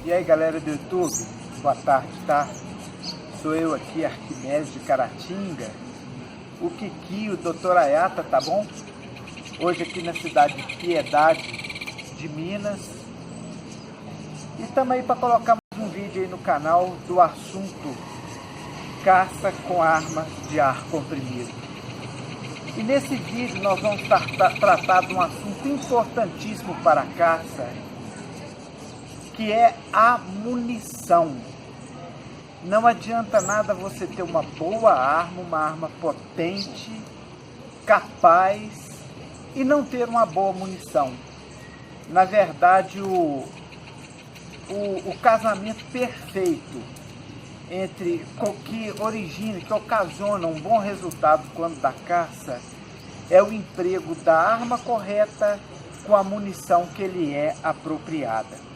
E aí galera do YouTube, boa tarde, tá? Sou eu aqui, Arquimedes de Caratinga, o Kiki, o Dr. Ayata, tá bom? Hoje aqui na cidade de Piedade de Minas. E estamos aí para colocar mais um vídeo aí no canal do assunto caça com armas de ar comprimido. E nesse vídeo nós vamos tratar de um assunto importantíssimo para a caça, que é a munição. Não adianta nada você ter uma boa arma, uma arma potente, capaz, e não ter uma boa munição. Na verdade, o casamento perfeito entre o que origina, que ocasiona um bom resultado quando da caça, é o emprego da arma correta com a munição que lhe é apropriada.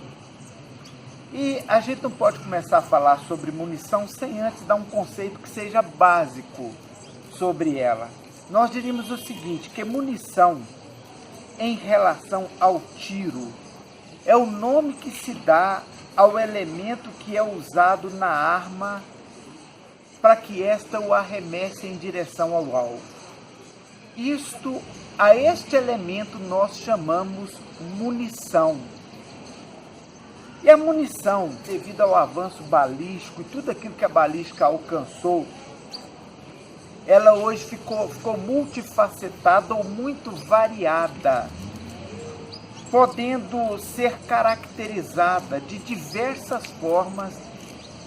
E a gente não pode começar a falar sobre munição sem antes dar um conceito que seja básico sobre ela. Nós diríamos o seguinte, que munição, em relação ao tiro, é o nome que se dá ao elemento que é usado na arma para que esta o arremesse em direção ao alvo. A este elemento nós chamamos munição. E a munição, devido ao avanço balístico e tudo aquilo que a balística alcançou, ela hoje ficou multifacetada ou muito variada, podendo ser caracterizada de diversas formas,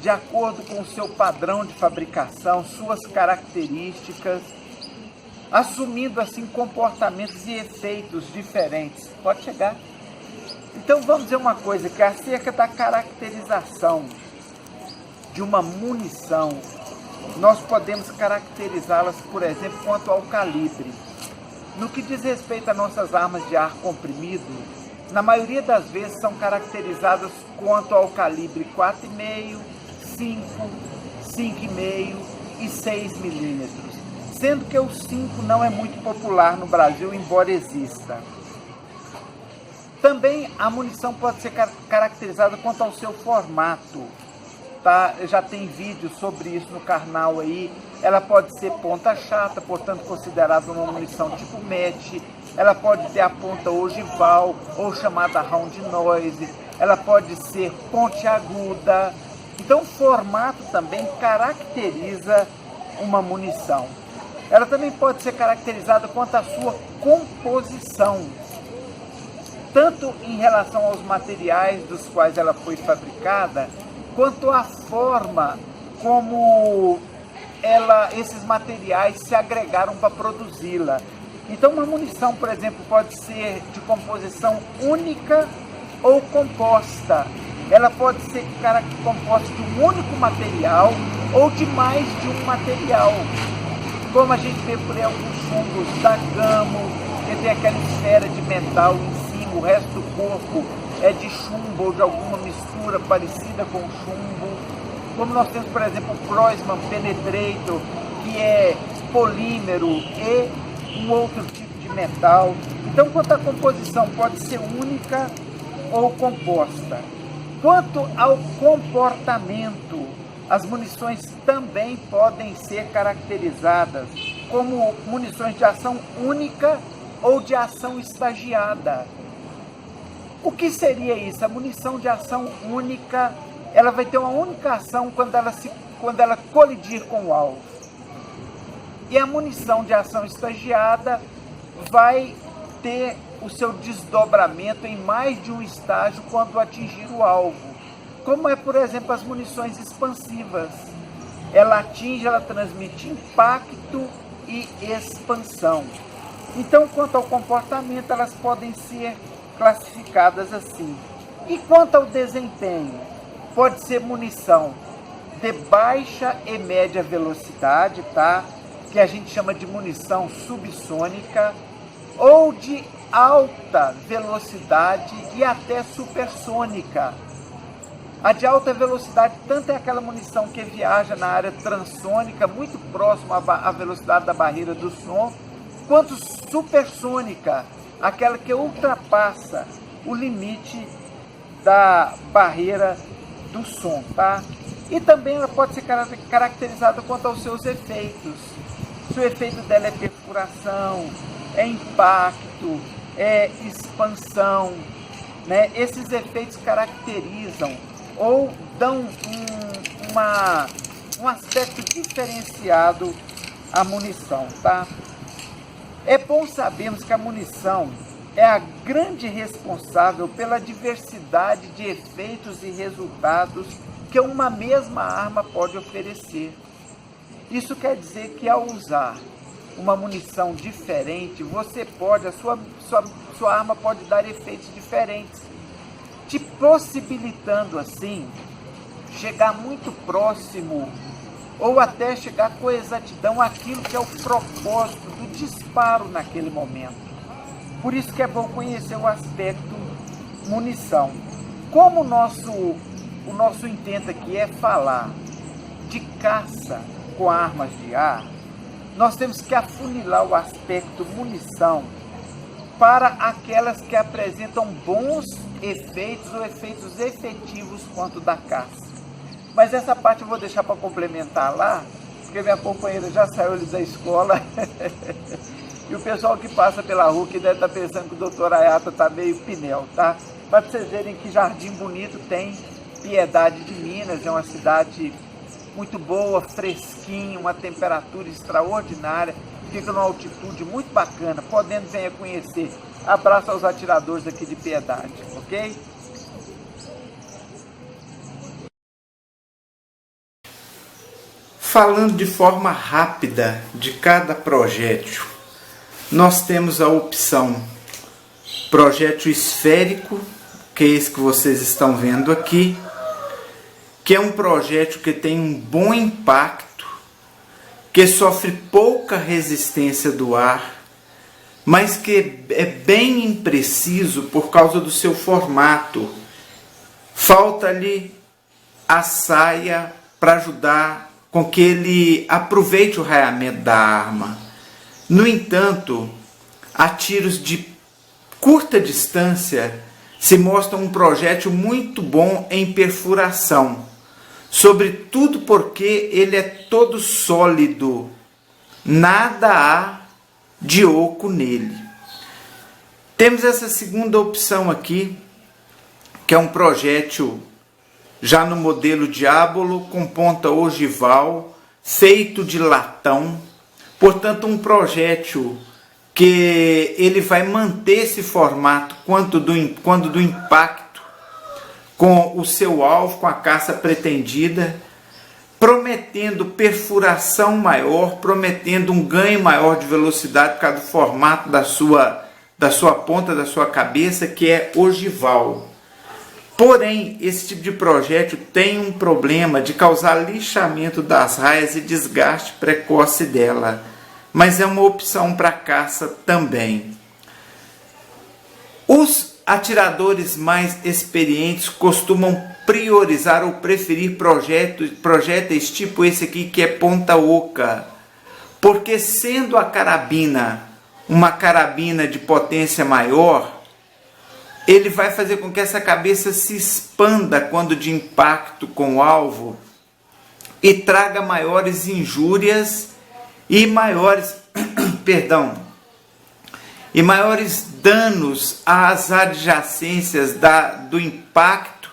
de acordo com o seu padrão de fabricação, suas características, assumindo assim comportamentos e efeitos diferentes. Pode chegar. Então vamos dizer uma coisa, que acerca da caracterização de uma munição, nós podemos caracterizá-las, por exemplo, quanto ao calibre. No que diz respeito a nossas armas de ar comprimido, na maioria das vezes são caracterizadas quanto ao calibre 4,5, 5, 5,5 e 6 milímetros, sendo que o 5 não é muito popular no Brasil, embora exista. Também a munição pode ser caracterizada quanto ao seu formato, tá? Já tem vídeo sobre isso no canal aí. Ela pode ser ponta chata, portanto considerada uma munição tipo match. Ela pode ter a ponta ogival, ou chamada round noise. Ela pode ser pontiaguda. Então o formato também caracteriza uma munição. Ela também pode ser caracterizada quanto à sua composição, tanto em relação aos materiais dos quais ela foi fabricada, quanto à forma como esses materiais se agregaram para produzi-la. Então uma munição, por exemplo, pode ser de composição única ou composta. Ela pode ser composta de um único material ou de mais de um material. Como a gente vê por aí alguns chumbos da Gamo, que tem aquela esfera de metal em cima, o resto do corpo é de chumbo ou de alguma mistura parecida com chumbo. Como nós temos, por exemplo, o Croisman Penetrator, que é polímero e um outro tipo de metal. Então, quanto à composição, pode ser única ou composta. Quanto ao comportamento, as munições também podem ser caracterizadas como munições de ação única ou de ação estagiada. O que seria isso? A munição de ação única, ela vai ter uma única ação quando ela colidir com o alvo. E a munição de ação estagiada vai ter o seu desdobramento em mais de um estágio quando atingir o alvo. Como é, por exemplo, as munições expansivas. Ela transmite impacto e expansão. Então, quanto ao comportamento, elas podem ser classificadas assim. E quanto ao desempenho, pode ser munição de baixa e média velocidade, tá? Que a gente chama de munição subsônica, ou de alta velocidade e até supersônica. A de alta velocidade tanto é aquela munição que viaja na área transônica, muito próximo à velocidade da barreira do som, quanto supersônica, aquela que ultrapassa o limite da barreira do som, tá? E também ela pode ser caracterizada quanto aos seus efeitos. Se o efeito dela é perfuração, é impacto, é expansão, né? Esses efeitos caracterizam ou dão um aspecto diferenciado à munição, tá? É bom sabermos que a munição é a grande responsável pela diversidade de efeitos e resultados que uma mesma arma pode oferecer. Isso quer dizer que ao usar uma munição diferente, você pode, a sua arma pode dar efeitos diferentes, te possibilitando assim chegar muito próximo ou até chegar com exatidão àquilo que é o propósito do disparo naquele momento. Por isso que é bom conhecer o aspecto munição. Como o nosso intento aqui é falar de caça com armas de ar, nós temos que afunilar o aspecto munição para aquelas que apresentam bons efeitos ou efeitos efetivos quanto da caça. Mas essa parte eu vou deixar para complementar lá, porque minha companheira já saiu ali da escola e o pessoal que passa pela rua que deve estar pensando que o doutor Ayata está meio pinel, tá? Para vocês verem que Jardim Bonito tem Piedade de Minas, é uma cidade muito boa, fresquinha, uma temperatura extraordinária, fica numa altitude muito bacana, podendo venha conhecer. Abraço aos atiradores aqui de Piedade, ok? Falando de forma rápida de cada projétil, nós temos a opção projétil esférico, que é esse que vocês estão vendo aqui, que é um projétil que tem um bom impacto, que sofre pouca resistência do ar, mas que é bem impreciso por causa do seu formato. Falta-lhe a saia para ajudar com que ele aproveite o raiamento da arma. No entanto, a tiros de curta distância se mostra um projétil muito bom em perfuração, sobretudo porque ele é todo sólido, nada há de oco nele. Temos essa segunda opção aqui, que é um projétil já no modelo Diabolo, com ponta ogival, feito de latão, portanto um projétil que ele vai manter esse formato quando do impacto com o seu alvo, com a caça pretendida, prometendo perfuração maior, prometendo um ganho maior de velocidade por causa do formato da sua ponta, da sua cabeça, que é ogival. Porém, esse tipo de projétil tem um problema de causar lixamento das raias e desgaste precoce dela, mas é uma opção para caça também. Os atiradores mais experientes costumam priorizar ou preferir projéteis tipo esse aqui, que é ponta oca, porque sendo a carabina uma carabina de potência maior, ele vai fazer com que essa cabeça se expanda quando de impacto com o alvo e traga maiores injúrias e maiores danos às adjacências do impacto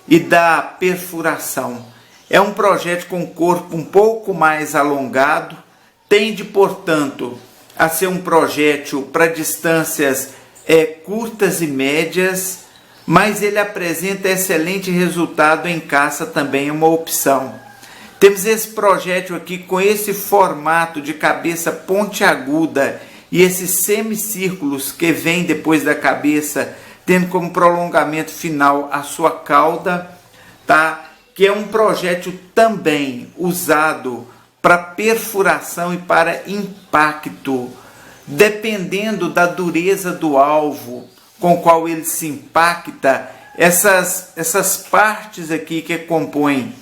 e da perfuração. É um projétil com corpo um pouco mais alongado, tende, portanto, a ser um projétil para distâncias curtas e médias, mas ele apresenta excelente resultado em caça, também é uma opção. Temos esse projétil aqui com esse formato de cabeça pontiaguda e esses semicírculos que vem depois da cabeça, tendo como prolongamento final a sua cauda, tá? Que é um projétil também usado para perfuração e para impacto dependendo da dureza do alvo com o qual ele se impacta, essas partes aqui que compõem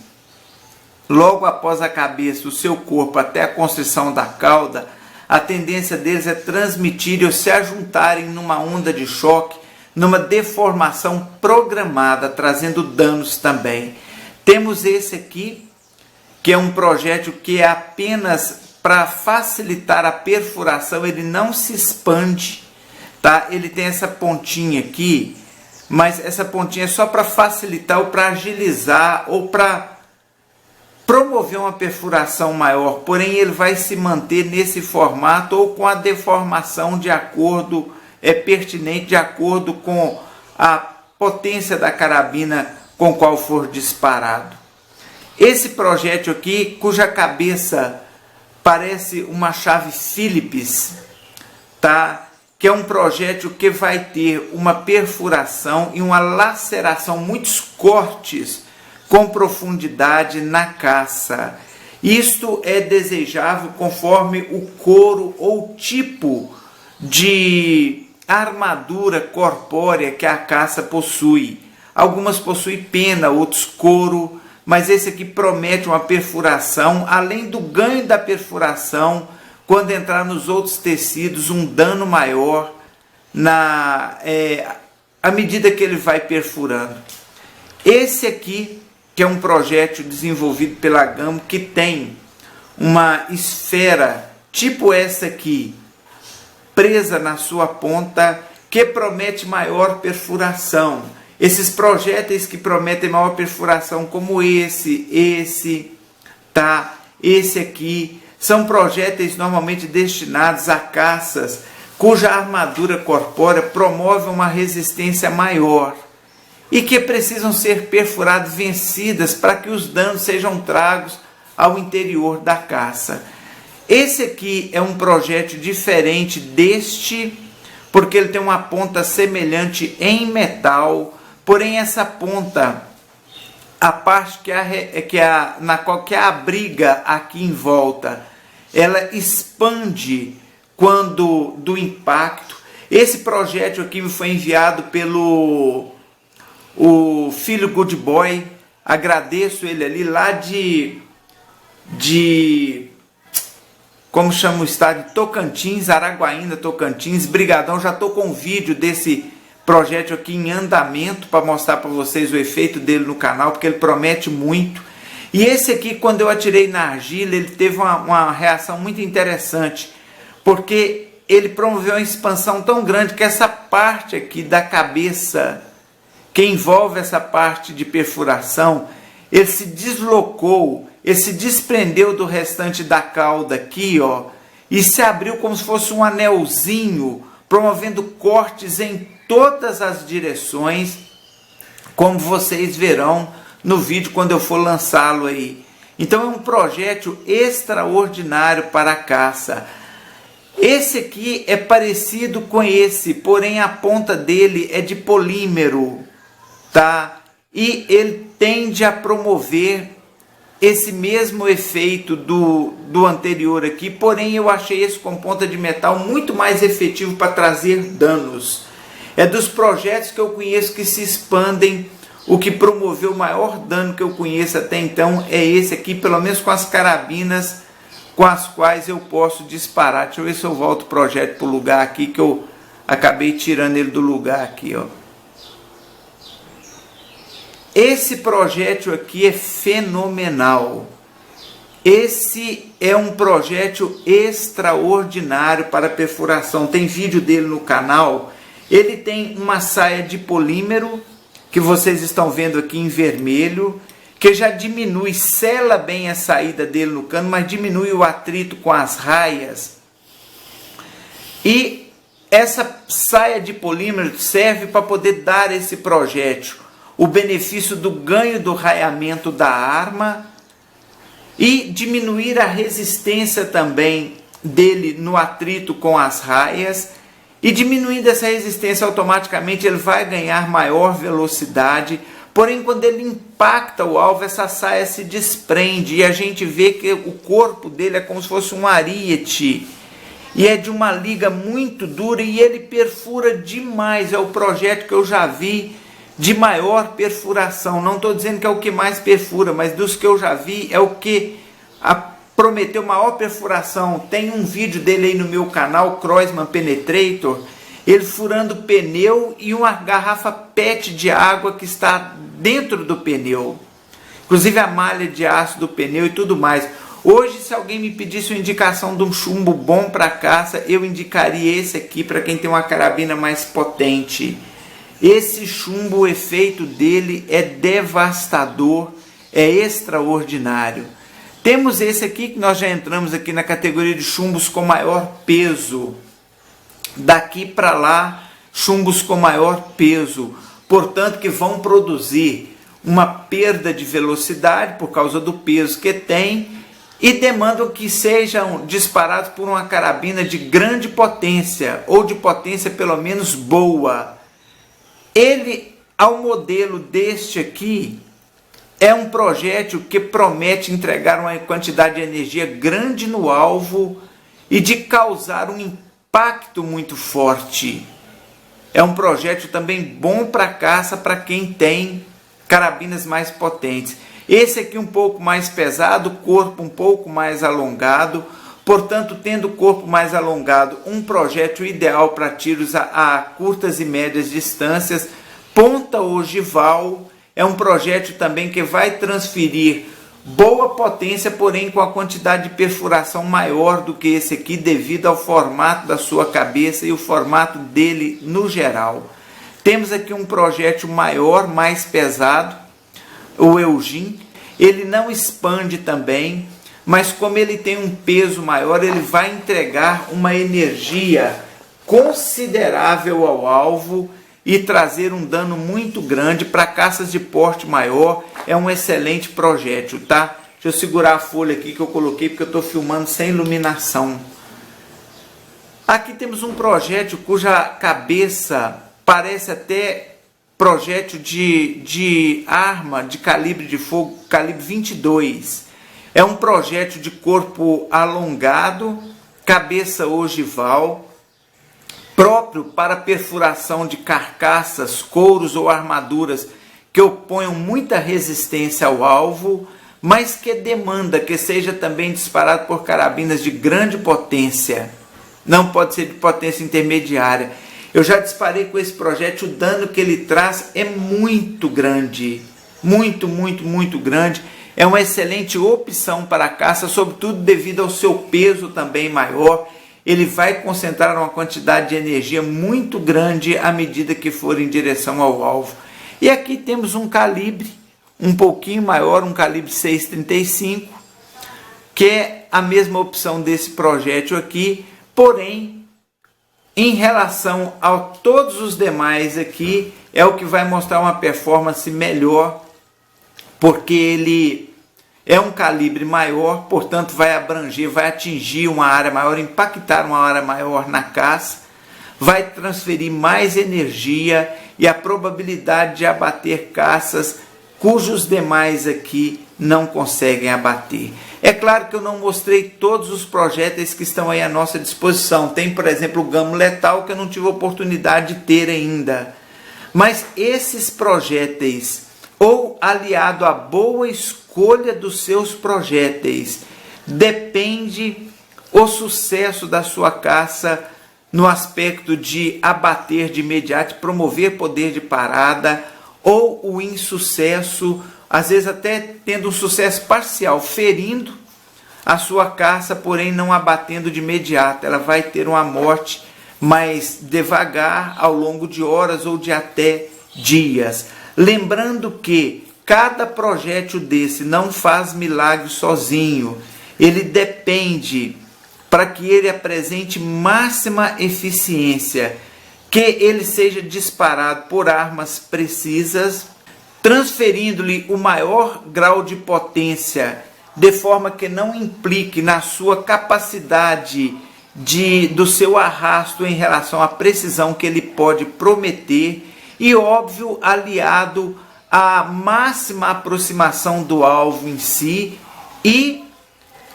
logo após a cabeça o seu corpo até a constrição da cauda, a tendência deles é transmitir ou se ajuntarem numa onda de choque, numa deformação programada, trazendo danos também. Temos esse aqui, que é um projétil que é apenas para facilitar a perfuração, ele não se expande, tá? Ele tem essa pontinha aqui, mas essa pontinha é só para facilitar ou para agilizar ou para promover uma perfuração maior, porém ele vai se manter nesse formato ou com a deformação de acordo, pertinente, de acordo com a potência da carabina com qual for disparado. Esse projétil aqui, cuja cabeça parece uma chave Phillips, tá? Que é um projétil que vai ter uma perfuração e uma laceração, muitos cortes com profundidade na caça. Isto é desejável conforme o couro ou tipo de armadura corpórea que a caça possui. Algumas possuem pena, outros couro, mas esse aqui promete uma perfuração, além do ganho da perfuração, quando entrar nos outros tecidos, um dano maior à medida que ele vai perfurando. Esse aqui, que é um projétil desenvolvido pela Gammo, que tem uma esfera tipo essa aqui, presa na sua ponta, que promete maior perfuração. Esses projéteis que prometem maior perfuração, como esse aqui, são projéteis normalmente destinados a caças cuja armadura corpórea promove uma resistência maior e que precisam ser perfuradas, vencidas, para que os danos sejam tragos ao interior da caça. Esse aqui é um projétil diferente deste, porque ele tem uma ponta semelhante em metal. Porém, essa ponta, a parte na qual abriga aqui em volta, ela expande quando do impacto. Esse projétil aqui me foi enviado pelo filho Good Boy. Agradeço ele ali, lá de como chama o estado? Tocantins, Araguaína, Tocantins. Brigadão, já estou com um vídeo desse projétil aqui em andamento para mostrar para vocês o efeito dele no canal, porque ele promete muito. E esse aqui, quando eu atirei na argila, ele teve uma reação muito interessante, porque ele promoveu uma expansão tão grande que essa parte aqui da cabeça, que envolve essa parte de perfuração, ele se deslocou, ele se desprendeu do restante da cauda aqui, ó, e se abriu como se fosse um anelzinho, promovendo cortes em todas as direções, como vocês verão no vídeo quando eu for lançá-lo aí. Então é um projétil extraordinário para a caça. Esse aqui é parecido com esse, porém a ponta dele é de polímero, tá? E ele tende a promover esse mesmo efeito do anterior aqui, porém eu achei esse com ponta de metal muito mais efetivo para trazer danos. É dos projetos que eu conheço que se expandem, o que promoveu o maior dano que eu conheço até então é esse aqui, pelo menos com as carabinas com as quais eu posso disparar. Deixa eu ver se eu volto o projétil para o lugar aqui, que eu acabei tirando ele do lugar aqui, ó. Esse projétil aqui é fenomenal. Esse é um projétil extraordinário para perfuração. Tem vídeo dele no canal. Ele tem uma saia de polímero, que vocês estão vendo aqui em vermelho, que já diminui, sela bem a saída dele no cano, mas diminui o atrito com as raias. E essa saia de polímero serve para poder dar esse projétil o benefício do ganho do raiamento da arma e diminuir a resistência também dele no atrito com as raias. E diminuindo essa resistência, automaticamente ele vai ganhar maior velocidade. Porém, quando ele impacta o alvo, essa saia se desprende e a gente vê que o corpo dele é como se fosse um ariete. e é de uma liga muito dura e ele perfura demais. É o projétil que eu já vi de maior perfuração. Não estou dizendo que é o que mais perfura, mas dos que eu já vi é o que prometeu maior perfuração. Tem um vídeo dele aí no meu canal, Croisman Penetrator, ele furando pneu e uma garrafa PET de água que está dentro do pneu. Inclusive a malha de aço do pneu e tudo mais. Hoje, se alguém me pedisse uma indicação de um chumbo bom para caça, eu indicaria esse aqui para quem tem uma carabina mais potente. Esse chumbo, o efeito dele é devastador, é extraordinário. Temos esse aqui que nós já entramos aqui na categoria de chumbos com maior peso. Daqui para lá, chumbos com maior peso, portanto que vão produzir uma perda de velocidade por causa do peso que tem e demandam que sejam disparados por uma carabina de grande potência ou de potência pelo menos boa. Ele, ao modelo deste aqui, é um projétil que promete entregar uma quantidade de energia grande no alvo e de causar um impacto muito forte. É um projétil também bom para caça para quem tem carabinas mais potentes. Esse aqui um pouco mais pesado, corpo um pouco mais alongado, portanto, tendo o corpo mais alongado, um projétil ideal para tiros a curtas e médias distâncias. Ponta ogival é um projétil também que vai transferir boa potência, porém com a quantidade de perfuração maior do que esse aqui, devido ao formato da sua cabeça e o formato dele no geral. Temos aqui um projétil maior, mais pesado, o Eugene. Ele não expande também, mas como ele tem um peso maior, ele vai entregar uma energia considerável ao alvo e trazer um dano muito grande para caças de porte maior. É um excelente projétil, tá? Deixa eu segurar a folha aqui que eu coloquei porque eu estou filmando sem iluminação. Aqui temos um projétil cuja cabeça parece até projétil de arma de calibre de fogo, calibre 22. É um projétil de corpo alongado, cabeça ogival, próprio para perfuração de carcaças, couros ou armaduras que oponham muita resistência ao alvo, mas que demanda que seja também disparado por carabinas de grande potência. Não pode ser de potência intermediária. Eu já disparei com esse projétil, o dano que ele traz é muito grande. Muito grande. É uma excelente opção para a caça, sobretudo devido ao seu peso também maior. Ele vai concentrar uma quantidade de energia muito grande à medida que for em direção ao alvo. E aqui temos um calibre um pouquinho maior, um calibre 6,35, que é a mesma opção desse projétil aqui, porém, em relação a todos os demais aqui, é o que vai mostrar uma performance melhor, porque ele é um calibre maior, portanto vai abranger, vai atingir uma área maior, impactar uma área maior na caça, vai transferir mais energia e a probabilidade de abater caças cujos demais aqui não conseguem abater. É claro que eu não mostrei todos os projéteis que estão aí à nossa disposição. Tem, por exemplo, o gamo letal que eu não tive oportunidade de ter ainda. Mas esses projéteis, ou aliado à boa escolha dos seus projéteis, depende o sucesso da sua caça no aspecto de abater de imediato, promover poder de parada, ou o insucesso, às vezes até tendo um sucesso parcial, ferindo a sua caça, porém não abatendo de imediato. Ela vai ter uma morte mais devagar, ao longo de horas ou de até dias. Lembrando que cada projétil desse não faz milagre sozinho. Ele depende, para que ele apresente máxima eficiência, que ele seja disparado por armas precisas, transferindo-lhe o maior grau de potência, de forma que não implique na sua capacidade do seu arrasto em relação à precisão que ele pode prometer, e óbvio, aliado à máxima aproximação do alvo em si e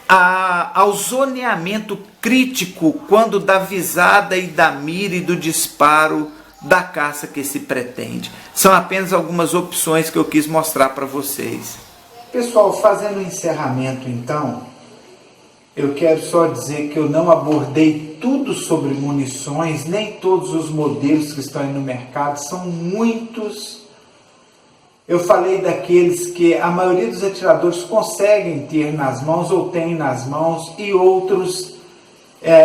ao zoneamento crítico quando da visada e da mira e do disparo da caça que se pretende. São apenas algumas opções que eu quis mostrar para vocês. Pessoal, fazendo o encerramento então, eu quero só dizer que eu não abordei tudo sobre munições, nem todos os modelos que estão aí no mercado, são muitos. Eu falei daqueles que a maioria dos atiradores conseguem ter nas mãos ou tem nas mãos e outros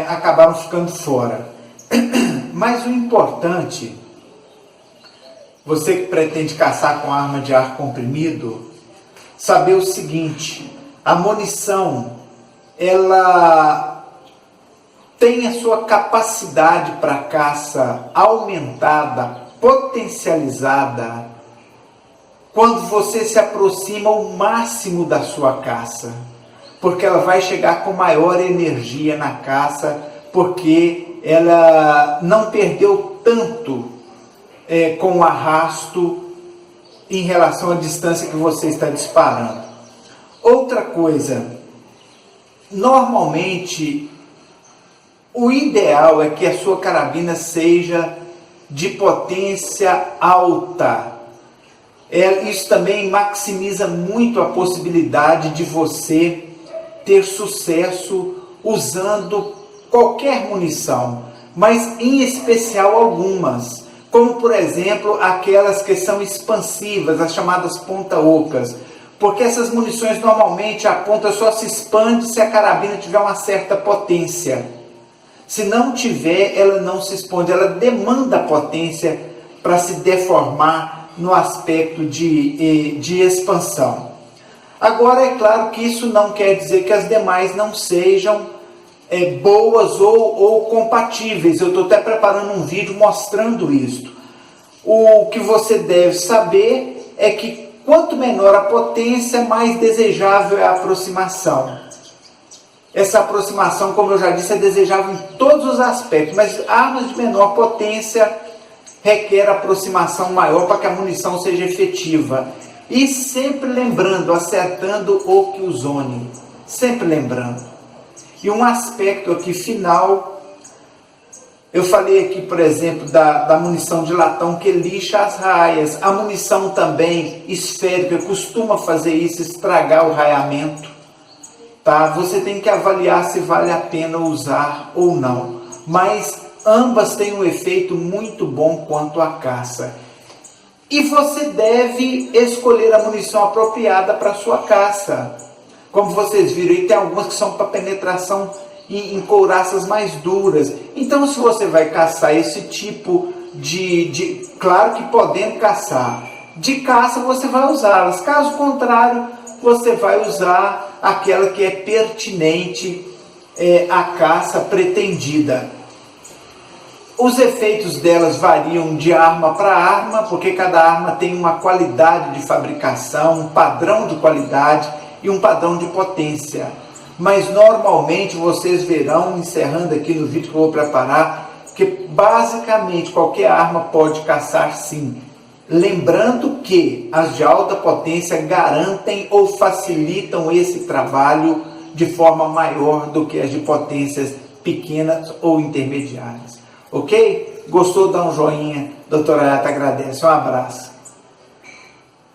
acabaram ficando fora. Mas o importante, você que pretende caçar com arma de ar comprimido, saber o seguinte: a munição, ela tem a sua capacidade para caça aumentada, potencializada, quando você se aproxima ao máximo da sua caça, porque ela vai chegar com maior energia na caça, porque ela não perdeu tanto com o arrasto em relação à distância que você está disparando. Outra coisa, normalmente o ideal é que a sua carabina seja de potência alta. Isso também maximiza muito a possibilidade de você ter sucesso usando qualquer munição, mas em especial algumas, como por exemplo aquelas que são expansivas, as chamadas ponta-ocas, porque essas munições normalmente a ponta só se expande se a carabina tiver uma certa potência. Se não tiver, ela não se expande, ela demanda potência para se deformar no aspecto de expansão. Agora, é claro que isso não quer dizer que as demais não sejam boas ou compatíveis. Eu estou até preparando um vídeo mostrando isso. O que você deve saber é que quanto menor a potência, mais desejável é a aproximação. Essa aproximação, como eu já disse, é desejável em todos os aspectos, mas armas de menor potência requer aproximação maior para que a munição seja efetiva. E sempre lembrando, acertando o Killzone, sempre lembrando. E um aspecto aqui final, eu falei aqui, por exemplo, da munição de latão que lixa as raias. A munição também esférica costuma fazer isso, estragar o raiamento. Tá? Você tem que avaliar se vale a pena usar ou não. Mas ambas têm um efeito muito bom quanto à caça. E você deve escolher a munição apropriada para a sua caça. Como vocês viram, aí tem algumas que são para penetração em couraças mais duras. Então, se você vai caçar esse tipo claro que podendo caçar, de caça você vai usá-las. Caso contrário, você vai usar aquela que é pertinente à caça pretendida. Os efeitos delas variam de arma para arma, porque cada arma tem uma qualidade de fabricação, um padrão de qualidade e um padrão de potência. Mas normalmente vocês verão, encerrando aqui no vídeo que eu vou preparar, que basicamente qualquer arma pode caçar sim. Lembrando que as de alta potência garantem ou facilitam esse trabalho de forma maior do que as de potências pequenas ou intermediárias. Ok? Gostou? Dá um joinha. Doutora Ayata agradece. Um abraço.